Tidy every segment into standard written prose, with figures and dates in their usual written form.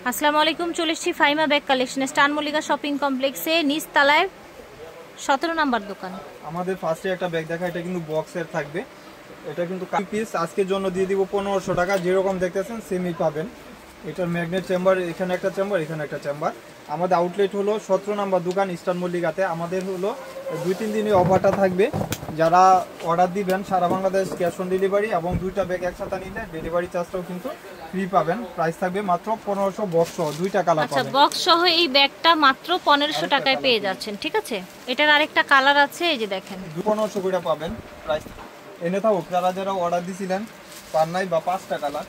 আসসালামু আলাইকুম। চলে এসেছি ফাইমা ব্যাগ কালেকশনে, স্টার মল্লিকা শপিং কমপ্লেক্সে নিচ তলায় 17 নাম্বার দোকান। আমাদের ফার্স্টে একটা ব্যাগ দেখা, এটা কিন্তু বক্সের থাকবে। এটা কিন্তু পিস আজকের জন্য দিয়ে দিব 1500 টাকা। যেরকম দেখতেছেন সেমই পাবেন। এটার ম্যাগনেট চেম্বার, এখানে একটা চেম্বার, এখানে একটা চেম্বার। আমাদের আউটলেট হলো 17 নাম্বার দোকান স্টার মল্লিকাতে। আমাদের হলো 2-3 দিনের অফারটা থাকবে। যারা অর্ডার দিবেন সারা বাংলাদেশ ক্যাশ অন ডেলিভারি, এবং দুইটা ব্যাগ একসাথে নিলে ডেলিভারি চার্জটাও কিন্তু ফ্রি পাবেন। প্রাইস থাকবে মাত্র 1500, বক্স সহ দুইটা কালার পাবেন। আচ্ছা, বক্স সহ এই ব্যাগটা মাত্র 1500 টাকায় পেয়ে যাচ্ছেন, ঠিক আছে? এটার আরেকটা কালার আছে, এই যে দেখেন 1500 করে পাবেন প্রাইস। এনে থাকুক যারা যারা অর্ডার দিয়েছিলেন পার নাই বা 5টা কালার,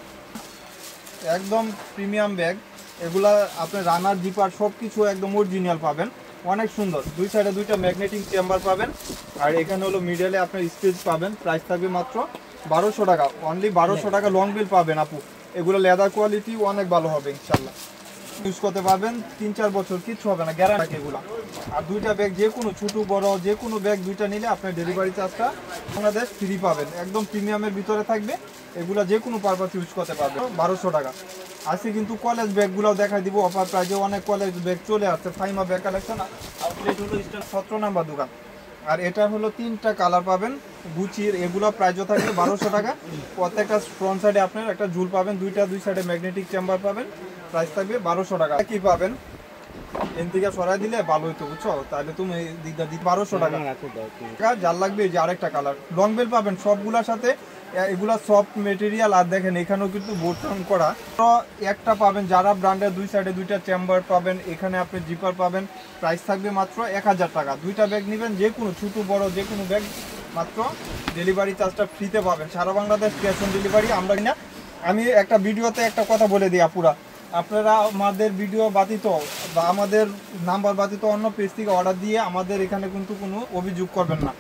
একদম প্রিমিয়াম ব্যাগ। এগুলা আপনার রানার জিপার সব কিছু একদম অরিজিনাল পাবেন, অনেক সুন্দর। দুই সাইডে দুইটা ম্যাগনেটিক চেম্বার পাবেন, আর এখানে হলো মিডলে আপনার স্পেস পাবেন। প্রাইস থাকবে মাত্র 1200 টাকা, অনলি 1200 টাকা। লং বিল পাবেন আপু। এগুলো লেদার কোয়ালিটি অনেক ভালো হবে ইনশাল্লাহ। ইউজ করতে পারবেন 3-4 বছর, কিচ্ছু হবে না, গ্যারান্টি এগুলো। আর দুইটা ব্যাগ যে কোনো ছোটো বড় যে কোনো ব্যাগ দুইটা নিলে আপনার ডেলিভারি চার্জটা বাংলাদেশ ফ্রি পাবেন। একদম প্রিমিয়ামের ভিতরে থাকবে। এগুলো যে কোনো পারপাস ইউজ করতে পারবেন। 1200 টাকা। আজকে কিন্তু কলেজ ব্যাগগুলোও দেখাই দিব অফার প্রাইজে। অনেক কলেজ ব্যাগ চলে আসছে ফাইমা ব্যাগ কালেকশন। আউটলেট হলো স্টার 17 নাম্বার দোকান। আর এটা হলো 3টা কালার পাবেন গুচির। এগুলো প্রাইজও থাকবে 1200 টাকা। প্রত্যেকটা ফ্রন্ট সাইডে আপনার একটা ঝুল পাবেন, দুই সাইডে ম্যাগনেটিক চেম্বার পাবেন। প্রাইস থাকবে 1200 টাকা। কি পাবেন এন থেকে সরাই দিলে ভালো হইতো, বুঝছো? তাহলে তুমি দিকটা 1200 টাকা। যার লাগবে যে আরেকটা কালার লং বেল পাবেন সবগুলোর সাথে। এগুলা সফট মেটেরিয়াল। আর দেখেন এখানেও কিন্তু বোর্ড করা। তো একটা পাবেন যারা ব্র্যান্ডের, দুই সাইডে দুইটা চেম্বার পাবেন, এখানে আপনি জিপার পাবেন। প্রাইস থাকবে মাত্র 1000 টাকা। দুইটা ব্যাগ নেবেন, যে কোনো ছোটো বড় যে কোনো ব্যাগ, মাত্র ডেলিভারি চার্জটা ফ্রিতে পাবেন। সারা বাংলাদেশ ক্যাশ অন ডেলিভারি। আমরা না, আমি একটা ভিডিওতে একটা কথা বলে দিই আপুরা, আপনারা আমাদের ভিডিও ব্যতীত বা আমাদের নাম্বার ব্যতীত অন্য পেজ থেকে অর্ডার দিয়ে আমাদের এখানে কিন্তু কোনো অভিযোগ করবেন না।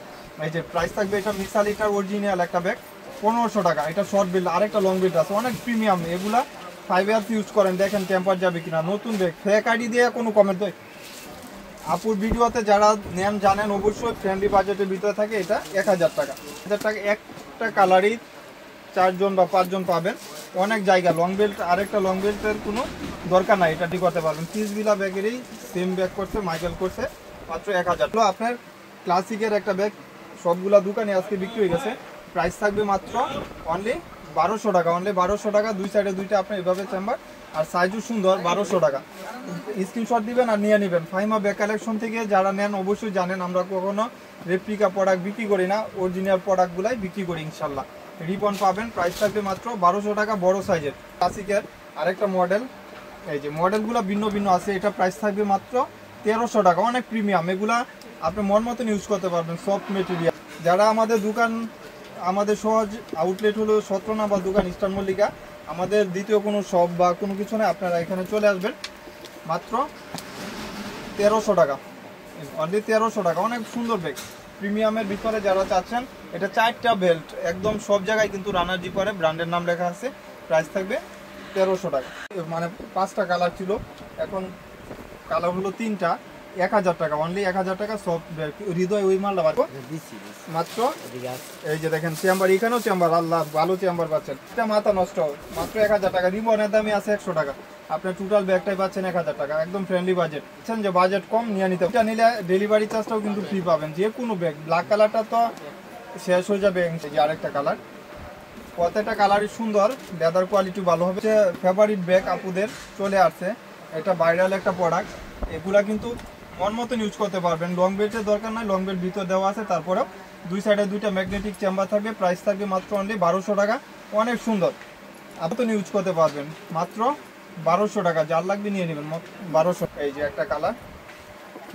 এই যে প্রাইস থাকবে, এটা মিসাল, এটার অরিজিনাল একটা ব্যাগ 1500 টাকা। এটা শর্ট বিল, আরেকটা লং বিল আছে, অনেক প্রিমিয়াম। এগুলা 5 ইয়ার্স ইউজ করেন, দেখেন টেম্পার যাবে কিনা। নতুন ব্যাগ, ফেক আইডি দিয়ে কোনো কমেন্ট দেয়। আপুর ভিডিওতে যারা নেন জানেন অবশ্যই ফ্রেন্ডলি বাজেটের ভিতরে থাকে। এটা 1000 টাকা। 1000 টাকা একটা কালারই 4 জন বা 5 জন পাবেন। অনেক জায়গা লং বেল্ট, আরেকটা লং বেল্টের কোনো দরকার নাই, এটা ঠিক করতে পারবেন। পিসবিলা ব্যাগেরই সেম ব্যাগ করছে, মাইকেল করছে, মাত্র 1000। আপনার ক্লাসিকের একটা ব্যাগ সবগুলা দোকানে আজকে বিক্রি হয়ে গেছে। প্রাইস থাকবে মাত্র অনলি 1200 টাকা। অনলি 1200 টাকা। দুই সাইডে দুইটা আপনার এভাবে চেম্বার, আর সাইজও সুন্দর। 1200 টাকা। স্ক্রিনশট দিবেন আর নিয়ে নেবেন। ফাইমা ব্যাগ কালেকশন থেকে যারা নেন অবশ্যই জানেন আমরা কখনো রেপ্লিকা প্রোডাক্ট বিক্রি করি না, অরিজিনাল প্রোডাক্টগুলাই বিক্রি করি ইনশাল্লাহ। রিবন পাবেন। প্রাইস থাকবে মাত্র 1200 টাকা। বড় সাইজের ক্লাসিকের আরেকটা মডেল, এই যে মডেলগুলো ভিন্ন ভিন্ন আছে। এটা প্রাইস থাকবে মাত্র 1300 টাকা। অনেক প্রিমিয়াম। এগুলা আপনি মন মতন ইউজ করতে পারবেন, সফট মেটেরিয়াল। যারা আমাদের দোকান, আমাদের সহজ আউটলেট হলো 17 নাম্বার দোকান স্টার মল্লিকা। আমাদের দ্বিতীয় কোনো শপ বা কোনো কিছু নেই, আপনারা এখানে চলে আসবেন। মাত্র 1300 টাকা, অনলি 1300 টাকা। অনেক সুন্দর ব্যাগ প্রিমিয়ামের ভিতরে যারা চাচ্ছেন। এটা 4টা বেল্ট, একদম সব জায়গায় কিন্তু রানার জিপারে ব্র্যান্ডের নাম লেখা আছে। প্রাইস থাকবে 1300 টাকা। মানে 5টা কালার ছিল, এখন কালার হলো 3টা। 1000 টাকা, অনলি 1000 টাকা। সফট ব্যাগ হৃদয় ওই মালটা মাত্র। এই যে দেখেন চেম্বার, এখানেও চেম্বার, আল্লাহ ভালো চেম্বার পাচ্ছেন। এটা মাথা নষ্ট, মাত্র 1000 টাকা। রিবনের দামই আছে 100 টাকা। আপনার টোটাল ব্যাগটাই পাচ্ছেন 1000 টাকা। একদম ফ্রেন্ডলি বাজেট। বুঝছেন যে বাজেট কম, নিয়ে নিতে। এটা নিলে ডেলিভারি চার্জটাও কিন্তু ফ্রি পাবেন। যে কোনো ব্যাগ, ব্ল্যাক কালারটা তো শেষ হয়ে যাবে। যে আরেকটা কালার, প্রত্যেকটা কালারই সুন্দর, লেদার কোয়ালিটি ভালো হবে। ফেভারিট ব্যাগ আপুদের চলে আসছে। এটা ভাইরাল একটা প্রোডাক্ট। এগুলা কিন্তু মন মতন ইউজ করতে পারবেন। লং বেল্টের দরকার নাই, লং বেল্ট ভিতর দেওয়া আছে। তারপরেও দুই সাইডে দুইটা ম্যাগনেটিক চেম্বার থাকবে। প্রাইস থাকবে মাত্র অনলি 1200 টাকা। অনেক সুন্দর, আপনি ইউজ করতে পারবেন মাত্র 1200 টাকা। যার লাগবে নিয়ে নেবেন 1200। এই যে একটা কালার,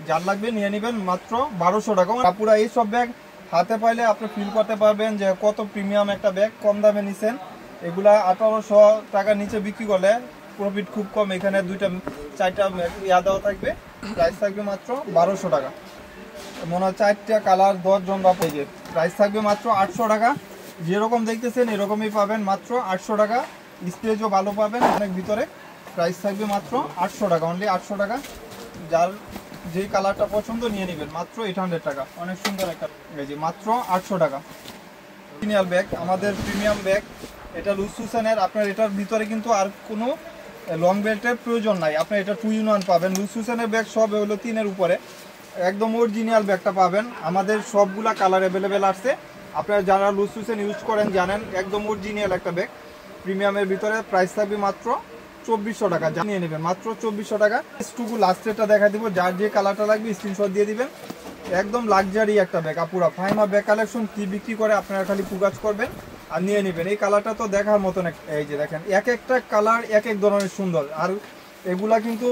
যার লাগবে নিয়ে নেবেন মাত্র 1200 টাকা। পুরো এইসব ব্যাগ হাতে পাইলে আপনি ফিল করতে পারবেন যে কত প্রিমিয়াম একটা ব্যাগ। কম দামে নিছেন। এগুলা 1800 টাকার নিচে বিক্রি করলে প্রফিট খুব কম। এখানে 2-4টা ইয়া দেওয়া থাকবে। প্রাইস থাকবে মাত্র 1200 টাকা। মনে হয় 4টা কালার 10 জন বা পেজে। প্রাইস থাকবে মাত্র 800 টাকা। যেরকম দেখতেছেন এরকমই পাবেন, মাত্র 800 টাকা। স্পেসও ভালো পাবেন অনেক ভিতরে। প্রাইস থাকবে মাত্র 800 টাকা, অনলি 800 টাকা। যার যে কালারটা পছন্দ নিয়ে নেবেন, মাত্র 800 টাকা। অনেক সুন্দর একটা, এই যে মাত্র 800 টাকা। অরিজিনাল ব্যাগ, আমাদের প্রিমিয়াম ব্যাগ। এটা লুসুসানের। আপনার এটার ভিতরে কিন্তু আর কোনো লং বেল্টের প্রয়োজন নাই, আপনি এটা 2-in-1 পাবেন। লুজ সুসেনের ব্যাগ সব হলো 3-এর উপরে, একদম অরিজিনাল ব্যাগটা পাবেন। আমাদের সবগুলা কালার অ্যাভেলেবেল আসছে, আপনারা যারা লুজ সুসেন ইউজ করেন জানেন, একদম অরিজিনাল একটা ব্যাগ প্রিমিয়ামের ভিতরে। প্রাইস থাকবে মাত্র 2400 টাকা, জানিয়ে নেবেন মাত্র 2400 টাকা। স্টুকু লাস্টেরটা দেখা দিব, যার যে কালারটা লাগবে স্ক্রিনশট দিয়ে দিবেন। একদম লাক্সারি একটা ব্যাগ, আপুরা ফাইমা ব্যাগ কালেকশন কি বিক্রি করে আপনারা খালি পুগাজ করবেন আর নিয়ে নেবেন। এই কালারটা তো দেখার মতন, এই যে দেখেন এক একটা কালার এক এক ধরনের সুন্দর। আর এগুলা কিন্তু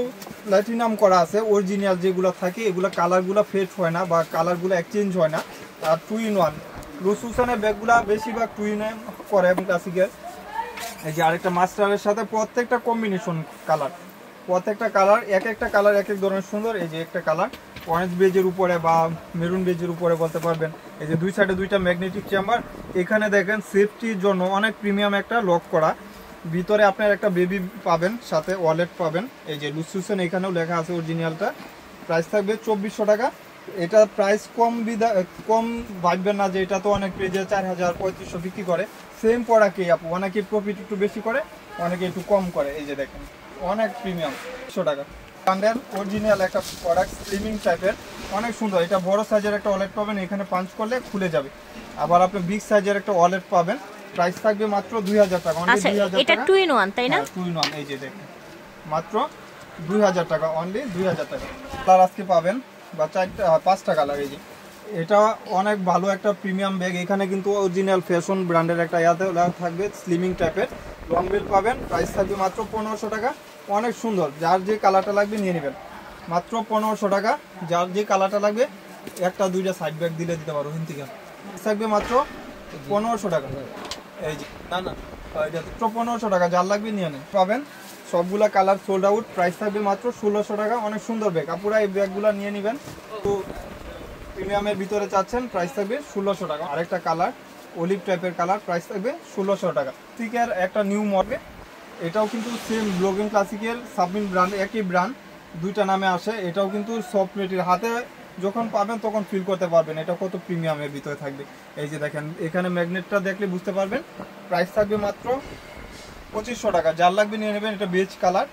প্ল্যাটিনাম করা আছে, অরিজিনাল যেগুলো থাকে এগুলো কালারগুলো ফেড হয় না বা কালারগুলো এক্সচেঞ্জ হয় না। আর 2-in-1 লুসুসানের ব্যাগগুলা বেশিরভাগ 2-in-1 করে এবং ক্লাসিকের। এই যে আরেকটা মাস্টারের সাথে প্রত্যেকটা কম্বিনেশন কালার, প্রত্যেকটা কালার এক একটা কালার এক এক ধরনের সুন্দর। এই যে একটা কালার অরেঞ্জ বেজের উপরে বা মেরুন বেজের উপরে বলতে পারবেন। এই যে দুই সাইডে দুইটা ম্যাগনেটিক চেম্বার, এখানে দেখেন সেফটির জন্য অনেক প্রিমিয়াম একটা লক করা। ভিতরে আপনার একটা বেবি পাবেন, সাথে ওয়ালেট পাবেন। এই যে লুসুসেন এখানেও লেখা আছে অরিজিনালটা। প্রাইস থাকবে 2400 টাকা। এটা প্রাইস কম ভাববেন না যে এটা তো অনেক পেজে 4000-3500 বিক্রি করে। সেম প্রোডাক্টই আপু, অনেকে প্রফিট একটু বেশি করে, অনেকে একটু কম করে। এই যে দেখেন অনেক প্রিমিয়াম 100 টাকা ব্র্যান্ডের অরিজিনাল একটা প্রোডাক্ট, স্লিমিং টাইপের, অনেক সুন্দর। এটা বড় সাইজের একটা ওয়ালেট পাবেন, এখানে পাঞ্চ করলে খুলে যাবে। আবার আপনি বিগ সাইজের একটা ওয়ালেট পাবেন। প্রাইস থাকবে মাত্র 2000 টাকা। অনলি 2000 টাকা। এটা 2-in-1 তাই না? 2-in-1 এই যে দেখেন মাত্র 2000 টাকা, অনলি 2000 টাকা। কালার আজকে পাবেন বা 5টা কালার। এই যে এটা অনেক ভালো একটা প্রিমিয়াম ব্যাগ। এখানে কিন্তু অরিজিনাল ফ্যাশন ব্র্যান্ডের একটা ইয়াতে থাকবে, স্লিমিং টাইপের লং বেল পাবেন। প্রাইস থাকবে মাত্র 1500 টাকা। অনেক সুন্দর, যার যে কালারটা লাগবে নিয়ে নেবেন মাত্র 1500 টাকা। যার যে কালারটা লাগবে একটা দুইটা সাইড ব্যাগ দিতে পারো হিন্দিকা। থাকবে মাত্র 1500 টাকা। এই যে না এটা তো 1500 টাকা, যার লাগবে নিয়ে নেন পাবেন। সবগুলা কালার সোল্ড আউট। প্রাইস থাকবে মাত্র 1600 টাকা। অনেক সুন্দর ব্যাগ, আপুরা এই ব্যাগগুলো নিয়ে নেবেন। তো প্রিমিয়ামের ভিতরে চাচ্ছেন, প্রাইস থাকবে 1600 টাকা। আরেকটা কালার অলিভ টাইপের কালার, প্রাইস থাকবে 1600 টাকা। ক্লাসিকের একটা নিউ মডেল, এটাও কিন্তু সেম ব্লগিং ক্লাসিকের সাবমিন ব্র্যান্ড, একই ব্র্যান্ড, দুইটা নামে আসে। এটাও কিন্তু সফট প্লেটের, হাতে যখন পাবেন তখন ফিল করতে পারবেন এটা কত প্রিমিয়ামের ভিতরে থাকবে। এই যে দেখেন এখানে ম্যাগনেটটা দেখলে বুঝতে পারবেন। প্রাইস থাকবে মাত্র 2500 টাকা। যার লাগবে নিয়ে নেবেন। এটা বেজ কালার,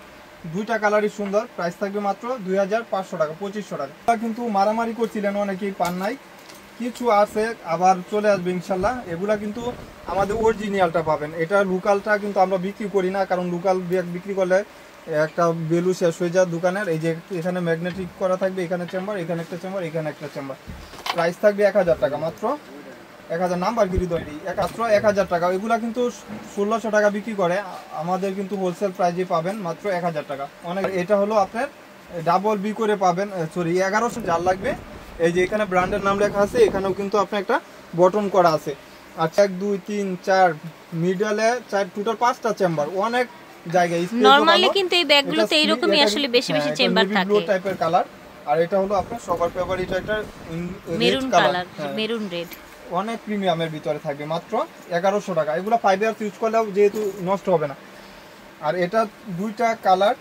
দুইটা কালারই সুন্দর। প্রাইস থাকবে মাত্র 2500 টাকা, 2500 টাকা। কিন্তু মারামারি করছিলেন অনেকেই, পান নাই, কিছু আছে আবার চলে আসবে ইনশাল্লাহ। এগুলা কিন্তু আমাদের অরিজিনালটা পাবেন। এটা লোকালটা কিন্তু আমরা বিক্রি করি না, কারণ লোকাল ব্যাগ বিক্রি করলে একটা ভ্যালু শেষ হয়ে যায় দোকানের। এই যে এখানে ম্যাগনেটিক করা থাকবে, এখানে চেম্বার, এখানে একটা চেম্বার, এখানে একটা চেম্বার। প্রাইস থাকবে 1000 টাকা মাত্র। 1000 নাম্বার গিরি তৈরি, মাত্র 1000 টাকা। এগুলা কিন্তু 1600 টাকা বিক্রি করে, আমাদের কিন্তু হোলসেল প্রাইজে পাবেন মাত্র 1000 টাকা। অনেক এটা হলো আপনার ডাবল বি করে পাবেন, সরি 1100। যার লাগবে এই যে এখানে ব্র্যান্ডের নাম লেখা আছে, এখানেও কিন্তু আপনার একটা বটন করা আছে। আচ্ছা 1 2 3 4 মিডলে 4, টোটাল 5টা চেম্বার, অনেক জায়গায়। নরমালি কিন্তু এই ব্যাগগুলোতে এইরকমই আসলে বেশি বেশি চেম্বার থাকে। ব্লু টাইপের কালার। আর এটা হলো আপনার সবার ফেভারিট একটা মেরুন কালার, মেরুন রেড। অনেক প্রিমিয়ামের ভিতরে থাকবে মাত্র 1100 টাকা। এগুলো 5 ইয়ার্স ইউজ করলেও যেহেতু নষ্ট হবে না। আর এটা দুইটা কালার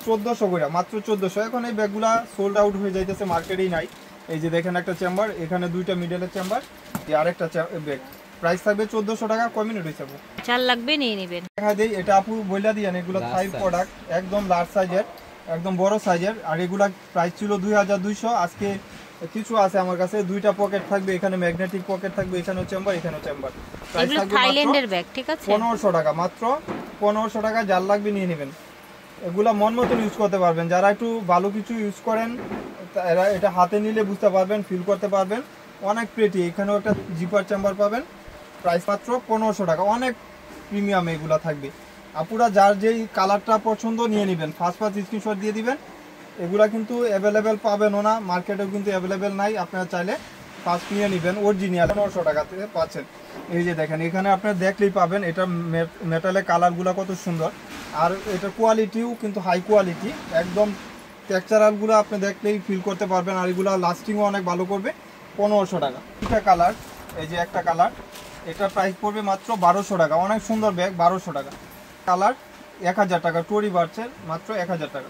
1400 করে, মাত্র 1400। এখন এই ব্যাগগুলা সোল্ড আউট হয়ে যাইতেছে, মার্কেটেই নাই। এই যে দেখেন একটা চেম্বার, এখানে দুইটা মিডলের চেম্বার, আরেকটা ব্যাগ। প্রাইস থাকবে 1400 টাকা। কয় মিনিট হয়েছে? যার লাগবে নিয়ে নেবেন। দেখা দেই এটা আপু বইলা দিয়েন, এগুলো 5 প্রোডাক্ট, একদম লার্জ সাইজের, একদম বড় সাইজের। আর এগুলা প্রাইস ছিল 2200। আজকে কিছু আছে আমার কাছে, দুইটা পকেট থাকবে, এখানে ম্যাগনেটিক পকেট থাকবে, এখানেও চেম্বার, এখানেও চেম্বার। প্রাইস থাকবে থাইল্যান্ডের ব্যাগ, ঠিক আছে 1500 টাকা, মাত্র 1500 টাকা। যার লাগবে নিয়ে নেবেন। এগুলা মন মতন ইউজ করতে পারবেন। যারা একটু ভালো কিছু ইউজ করেন এরা এটা হাতে নিলে বুঝতে পারবেন, ফিল করতে পারবেন। অনেক প্রেটি। এখানেও একটা জিপার চেম্বার পাবেন। প্রাইস মাত্র 1500 টাকা। অনেক প্রিমিয়াম এগুলা থাকবে। আপুরা যার যেই কালারটা পছন্দ নিয়ে নেবেন, ফার্স্ট স্ক্রিনশট দিয়ে দিবেন। এগুলা কিন্তু অ্যাভেলেবেল পাবেনও না, মার্কেটেও কিন্তু অ্যাভেলেবেল নাই। আপনারা চাইলে ফার্স্ট নিয়ে নেবেন, অরিজিনাল 1500 টাকাতে পাচ্ছেন। এই যে দেখেন এখানে আপনারা দেখলেই পাবেন, এটা মেটালের কালারগুলো কত সুন্দর। আর এটা কোয়ালিটিও কিন্তু হাই কোয়ালিটি, একদম টেক্সচারালগুলো আপনি দেখলেই ফিল করতে পারবেন। আর এগুলো লাস্টিংও অনেক ভালো করবে। 1500 টাকা। দুটা কালার, এই যে একটা কালার, এটা প্রাইস পড়বে মাত্র 1200 টাকা। অনেক সুন্দর ব্যাগ, 1200 টাকা। কালার 1000 টাকা। টোরি বার্চের, মাত্র 1000 টাকা।